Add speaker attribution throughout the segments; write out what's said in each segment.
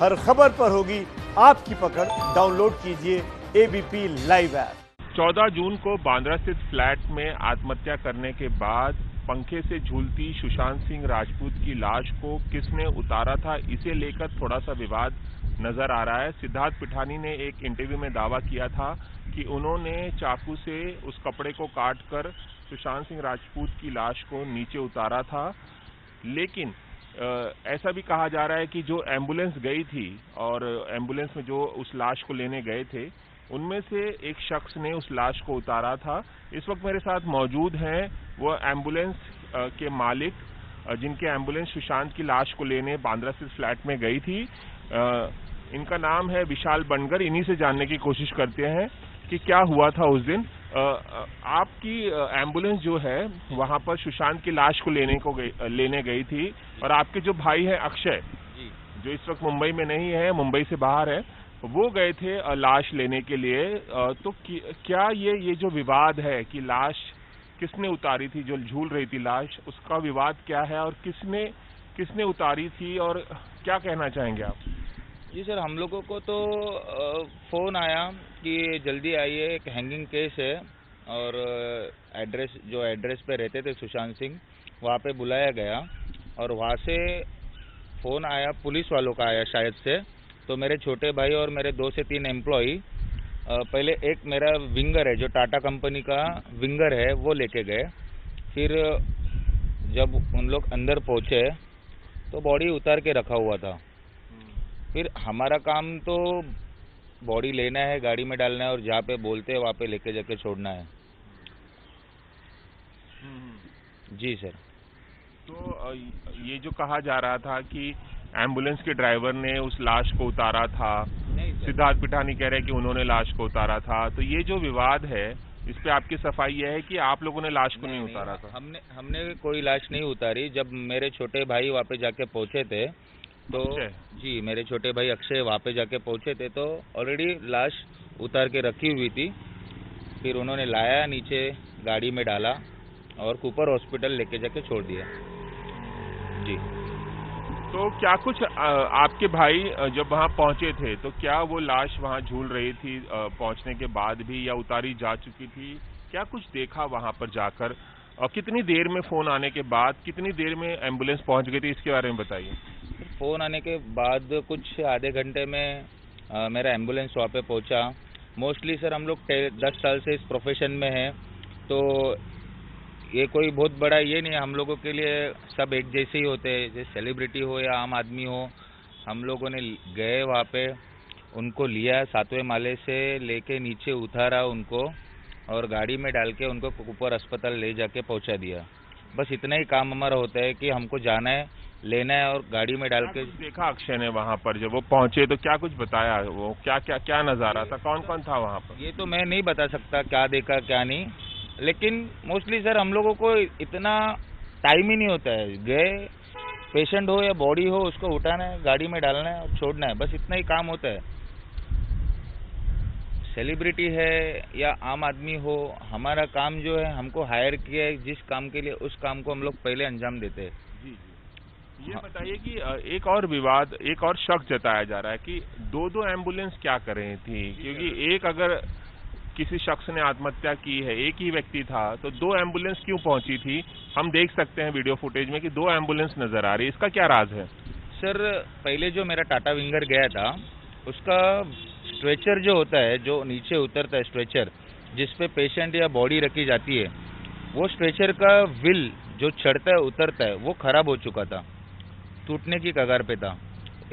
Speaker 1: हर खबर पर होगी आपकी पकड़। डाउनलोड कीजिए एबीपी लाइव ऐप।
Speaker 2: 14 जून को बांद्रा स्थित फ्लैट में आत्महत्या करने के बाद पंखे से झूलती सुशांत सिंह राजपूत की लाश को किसने उतारा था, इसे लेकर थोड़ा सा विवाद नजर आ रहा है। सिद्धार्थ पिठानी ने एक इंटरव्यू में दावा किया था कि उन्होंने चाकू से उस कपड़े को काटकर सुशांत सिंह राजपूत की लाश को नीचे उतारा था, लेकिन ऐसा भी कहा जा रहा है कि जो एम्बुलेंस गई थी और एम्बुलेंस में जो उस लाश को लेने गए थे, उनमें से एक शख्स ने उस लाश को उतारा था। इस वक्त मेरे साथ मौजूद हैं वो एम्बुलेंस के मालिक, जिनके एम्बुलेंस सुशांत की लाश को लेने बांद्रा स्थित फ्लैट में गई थी। इनका नाम है विशाल बनगर। इन्हीं से जानने की कोशिश करते हैं कि क्या हुआ था उस दिन। आपकी एम्बुलेंस जो है वहां पर सुशांत की लाश को लेने गई थी, और आपके जो भाई हैं अक्षय, जो इस वक्त मुंबई में नहीं है, मुंबई से बाहर है, वो गए थे लाश लेने के लिए। तो क्या ये जो विवाद है कि लाश किसने उतारी थी, जो झूल रही थी लाश, उसका विवाद क्या है और किसने उतारी थी, और क्या कहना चाहेंगे आप?
Speaker 3: जी सर, हम लोगों को तो फ़ोन आया कि जल्दी आइए, एक हैंगिंग केस है, और एड्रेस पे रहते थे सुशांत सिंह, वहाँ पे बुलाया गया, और वहाँ से फ़ोन आया, पुलिस वालों का आया शायद से। तो मेरे छोटे भाई और मेरे 2 से 3 एम्प्लॉई, पहले एक मेरा विंगर है जो टाटा कंपनी का विंगर है, वो लेके गए। फिर जब उन लोग अंदर पहुँचे तो बॉडी उतार के रखा हुआ था। फिर हमारा काम तो बॉडी लेना है, गाड़ी में डालना है, और जहाँ पे बोलते हैं वहाँ पे लेके जाके छोड़ना है। जी सर।
Speaker 2: तो ये जो कहा जा रहा था कि एम्बुलेंस के ड्राइवर ने उस लाश को उतारा था, सिद्धार्थ पिठानी कह रहे हैं कि उन्होंने लाश को उतारा था, तो ये जो विवाद है इस पे आपकी सफाई यह है कि आप लोगों ने लाश को नहीं उतारा था?
Speaker 3: हमने कोई लाश नहीं उतारी। जब मेरे छोटे भाई वहाँ पे जाके पहुँचे थे तो जी, मेरे छोटे भाई अक्षय वहाँ पे जाके पहुँचे थे तो ऑलरेडी लाश उतार के रखी हुई थी। फिर उन्होंने लाया, नीचे गाड़ी में डाला और कूपर हॉस्पिटल लेके जाके छोड़ दिया। जी।
Speaker 2: तो क्या कुछ आपके भाई जब वहाँ पहुँचे थे तो क्या वो लाश वहाँ झूल रही थी पहुँचने के बाद भी, या उतारी जा चुकी थी? क्या कुछ देखा वहाँ पर जाकर, और कितनी देर में फ़ोन आने के बाद कितनी देर में एम्बुलेंस पहुँच गई थी, इसके बारे में बताइए।
Speaker 3: फ़ोन आने के बाद कुछ आधे घंटे में मेरा एम्बुलेंस वहाँ पे पहुँचा। मोस्टली सर हम लोग 10 साल से इस प्रोफेशन में हैं, तो ये कोई बहुत बड़ा ये नहीं है। हम लोगों के लिए सब एक जैसे ही होते हैं, जैसे सेलिब्रिटी हो या आम आदमी हो। हम लोगों ने गए वहाँ पे, उनको लिया, 7वें माले से लेके नीचे उतारा उनको, और गाड़ी में डाल के उनको ऊपर अस्पताल ले जाके पहुँचा दिया। बस इतना ही काम हमारा होता है कि हमको जाना है, लेना है, और गाड़ी में डाल के।
Speaker 2: देखा अक्षय ने वहाँ पर जब वो पहुँचे तो क्या कुछ बताया, वो क्या नज़ारा था, कौन कौन था वहाँ पर?
Speaker 3: ये तो मैं नहीं बता सकता क्या देखा क्या नहीं, लेकिन मोस्टली सर हम लोगों को इतना टाइम ही नहीं होता है। गए, पेशेंट हो या बॉडी हो, उसको उठाना है, गाड़ी में डालना है और छोड़ना है, बस इतना ही काम होता है। सेलिब्रिटी है या आम आदमी हो, हमारा काम जो है, हमको हायर किया है जिस काम के लिए, उस काम को हम लोग पहले अंजाम देते हैं।
Speaker 2: जी जी। ये बताइए कि एक और विवाद, एक और शक जताया जा रहा है कि दो एम्बुलेंस क्या कर रही थी, क्योंकि एक अगर किसी शख्स ने आत्महत्या की है, एक ही व्यक्ति था, तो 2 एम्बुलेंस क्यों पहुंची थी? हम देख सकते हैं वीडियो फुटेज में कि 2 एम्बुलेंस नजर आ रही है, इसका क्या राज है?
Speaker 3: सर पहले जो मेरा टाटा विंगर गया था, उसका स्ट्रेचर जो होता है, जो नीचे उतरता है स्ट्रेचर, जिसपे पेशेंट या बॉडी रखी जाती है, वो स्ट्रेचर का व्हील जो चढ़ता है उतरता है, वो खराब हो चुका था, टूटने की कगार पे था।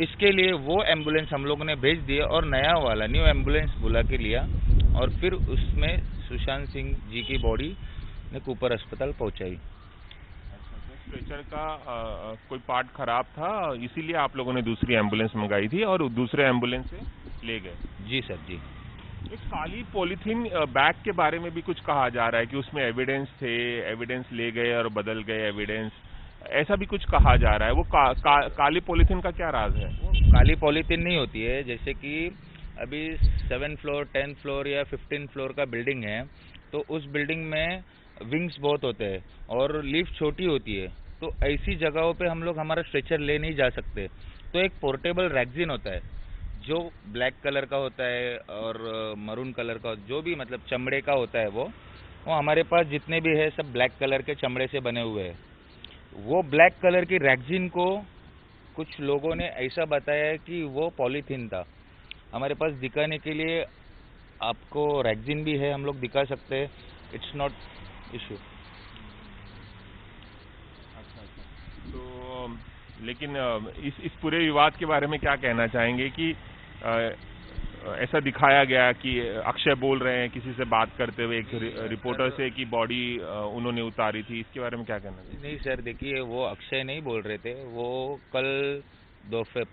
Speaker 3: इसके लिए वो एम्बुलेंस हम लोगों ने भेज दिया और नया वाला न्यू एम्बुलेंस बुला के लिया, और फिर उसमें सुशांत सिंह जी की बॉडी ने कूपर अस्पताल पहुंचाई।
Speaker 2: स्ट्रेचर का कोई पार्ट खराब था, इसीलिए आप लोगों ने दूसरी एम्बुलेंस मंगाई थी और दूसरे एम्बुलेंस से ले गए?
Speaker 3: जी सर, जी।
Speaker 2: एक काली पॉलीथीन बैग के बारे में भी कुछ कहा जा रहा है कि उसमें एविडेंस थे, एविडेंस ले गए और बदल गए एविडेंस, ऐसा भी कुछ कहा जा रहा है। वो काली पॉलीथीन का क्या राज है?
Speaker 3: वो काली पॉलीथीन नहीं होती है। जैसे कि अभी 7 फ्लोर, 10 फ्लोर या 15 फ्लोर का बिल्डिंग है, तो उस बिल्डिंग में विंग्स बहुत होते हैं और लिफ्ट छोटी होती है, तो ऐसी जगहों पे हम लोग हमारा स्ट्रेचर ले नहीं जा सकते। तो एक पोर्टेबल रैगजीन होता है जो ब्लैक कलर का होता है और मरून कलर का, जो भी मतलब चमड़े का होता है वो हमारे पास जितने भी है सब ब्लैक कलर के चमड़े से बने हुए हैं। वो ब्लैक कलर की रैगजीन को कुछ लोगों ने ऐसा बताया है कि वो पॉलीथीन था। हमारे पास दिखाने के लिए आपको रैगजीन भी है, हम लोग दिखा सकते हैं, इट्स नॉट इशू।
Speaker 2: तो लेकिन इस पूरे विवाद के बारे में क्या कहना चाहेंगे कि ऐसा दिखाया गया कि अक्षय बोल रहे हैं किसी से बात करते हुए एक रिपोर्टर से कि बॉडी उन्होंने उतारी थी, इसके बारे में क्या कहना चाहिए?
Speaker 3: नहीं सर, देखिए वो अक्षय नहीं बोल रहे थे, वो कल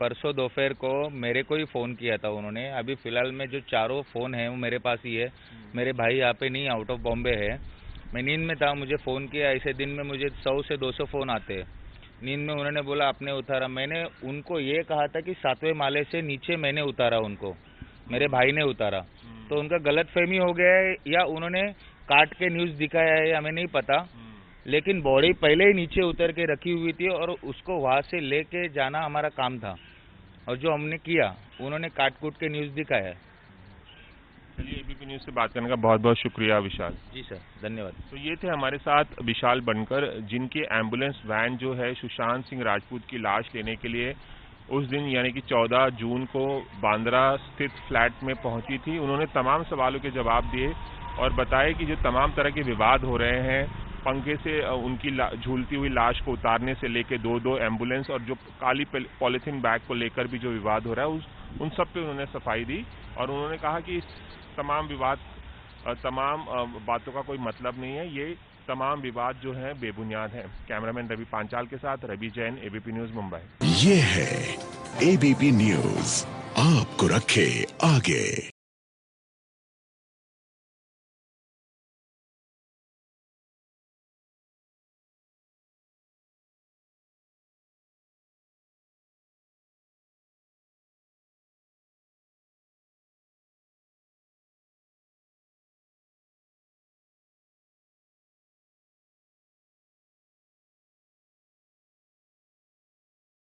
Speaker 3: परसों दोपहर को मेरे को ही फ़ोन किया था उन्होंने। अभी फ़िलहाल में जो चारों फ़ोन है वो मेरे पास ही है, मेरे भाई यहाँ पे नहीं, आउट ऑफ बॉम्बे है। मैं नींद में था, मुझे फ़ोन किया। ऐसे दिन में मुझे 100 से 200 फ़ोन आते हैं। नींद में उन्होंने बोला आपने उतारा, मैंने उनको ये कहा था कि 7वें माले से नीचे मैंने उतारा, उनको मेरे भाई ने उतारा। तो उनका गलतफहमी हो गया है या उन्होंने काट के न्यूज़ दिखाया है, हमें नहीं पता। लेकिन बॉडी पहले ही नीचे उतर के रखी हुई थी और उसको वहाँ से लेके जाना हमारा काम था, और जो हमने किया उन्होंने काट कूट के न्यूज़ दिखाया है।
Speaker 2: चलिए, एबीपी न्यूज़ से बात करने का बहुत बहुत शुक्रिया विशाल
Speaker 3: जी सर, धन्यवाद।
Speaker 2: तो ये थे हमारे साथ विशाल बनकर, जिनके एम्बुलेंस वैन जो है सुशांत सिंह राजपूत की लाश लेने के लिए उस दिन यानी कि 14 जून को बांद्रा स्थित फ्लैट में पहुंची थी। उन्होंने तमाम सवालों के जवाब दिए और बताया कि जो तमाम तरह के विवाद हो रहे हैं, पंखे से उनकी झूलती हुई लाश को उतारने से लेकर दो एम्बुलेंस और जो काली पॉलीथीन बैग को लेकर भी जो विवाद हो रहा है, उन सब पे उन्होंने सफाई दी। और उन्होंने कहा कि इस तमाम बातों का कोई मतलब नहीं है, ये तमाम विवाद जो है बेबुनियाद है। कैमरामैन रवि पांचाल के साथ रवि जैन, एबीपी न्यूज़, मुंबई।
Speaker 4: ये है एबीपी न्यूज़, आपको रखे आगे।